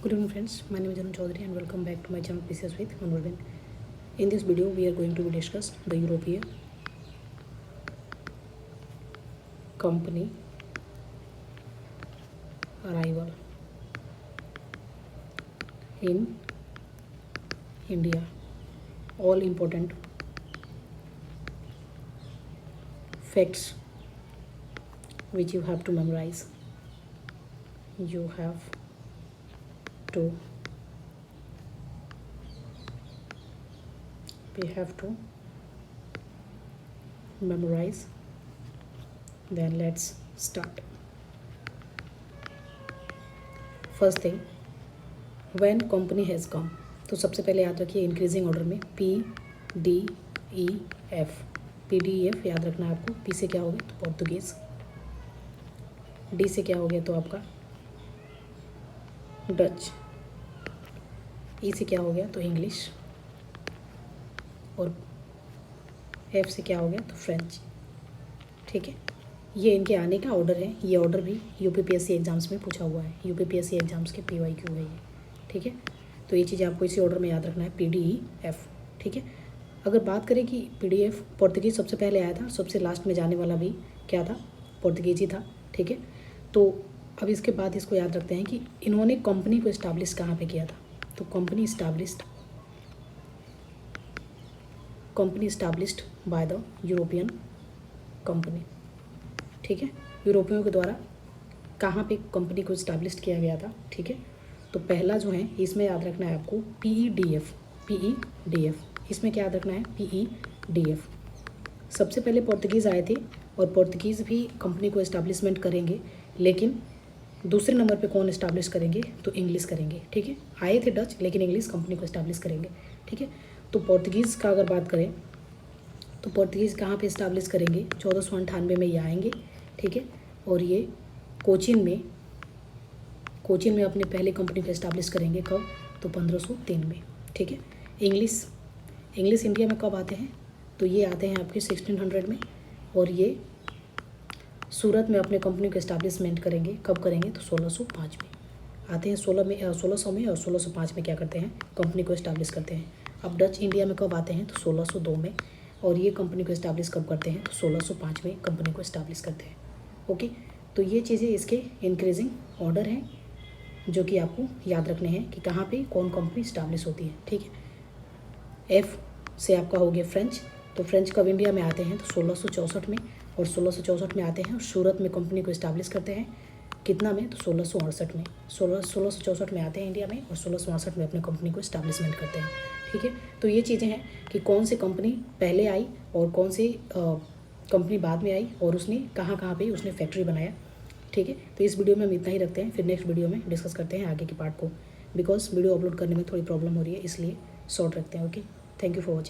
Good evening friends, my name is Arun Chaudhary and welcome back to my channel PCS with Manurban. In this video we are going to discuss the European company arrival in India. All important facts which you have to memorize. You have to memorize. Then let's start. First thing, when company has come, तो सबसे पहले याद रखिए increasing order में PDEF याद रखना है आपको। P से क्या हो गया तो पोर्तुगीज़, D से क्या हो गया तो आपका डच, E से क्या हो गया तो इंग्लिश, और F से क्या हो गया तो फ्रेंच। ठीक है, ये इनके आने का ऑर्डर है। ये ऑर्डर भी UPPSC एग्ज़ाम्स में पूछा हुआ है, UPPSC एग्ज़ाम्स के PYQ है ये। ठीक है, तो ये चीज़ आपको इसी ऑर्डर में याद रखना है, PDEF। ठीक है, अगर बात करें कि PDF पोर्तुगीज़ सबसे पहले आया था, सबसे लास्ट में जाने वाला भी क्या था, पोर्तुगीज़ ही था। ठीक है, तो अब इसके बाद इसको याद रखते हैं कि इन्होंने कंपनी को इस्टाब्लिश कहाँ पे किया था। तो company established by the European company. ठीक है, यूरोपियों के द्वारा कहाँ पे कंपनी को इस्टाब्लिश किया गया था। ठीक है, तो पहला जो है इसमें याद रखना है आपको PEDF। इसमें क्या याद रखना है PEDF। सबसे पहले पोर्तुगीज़ आए थे और पोर्तुगीज़ भी कंपनी को इस्टाब्लिशमेंट करेंगे, लेकिन दूसरे नंबर पे कौन इस्टाब्लिश करेंगे तो इंग्लिश करेंगे। ठीक है, आए थे डच, लेकिन इंग्लिश कंपनी को इस्टाब्लिश करेंगे। ठीक है, तो पोर्तुगीज़ का अगर बात करें तो पोर्तुगीज़ कहाँ पे इस्टाब्लिश करेंगे, 1498 में ये आएंगे। ठीक है, और ये कोचीन में अपने पहले कंपनी को इस्टाब्लिश करेंगे। कब तो 1503 में। ठीक है, इंग्लिश इंडिया में कब आते हैं तो ये आते हैं आपके 1600 में, और ये सूरत में अपने कंपनी को इस्टाब्लिशमेंट करेंगे। कब करेंगे तो 1605 में आते हैं। 1600 में और 1605 में क्या करते हैं, कंपनी को इस्टाब्लिश करते हैं। अब डच इंडिया में कब आते हैं तो 1602 में, और ये कंपनी को इस्टाब्लिश कब करते हैं तो 1605 में कंपनी को इस्टाब्लिश करते हैं। ओके, तो ये चीज़ें इसके इंक्रीजिंग ऑर्डर हैं जो कि आपको याद रखने हैं कि कहाँ पे कौन कंपनी इस्टाब्लिश होती है। ठीक है, F से आपका हो गया फ्रेंच, तो फ्रेंच कब इंडिया में आते हैं तो 1664 में, और 1664 में आते हैं और सूरत में कंपनी को इस्टाब्लिश करते हैं। कितना में तो 1668 में। 1664 में आते हैं इंडिया में और 1668 में अपनी कंपनी को इस्टाब्लिशमेंट करते हैं। ठीक है, तो ये चीज़ें हैं कि कौन सी कंपनी पहले आई और कौन सी कंपनी बाद में आई, और उसने कहाँ पे उसने फैक्ट्री बनाया। ठीक है, तो इस वीडियो में हम इतना ही रखते हैं, फिर नेक्स्ट वीडियो में डिस्कस करते हैं आगे के पार्ट को, बिकॉज वीडियो अपलोड करने में थोड़ी प्रॉब्लम हो रही है, इसलिए शॉर्ट रखते हैं। Okay, thank you for watching.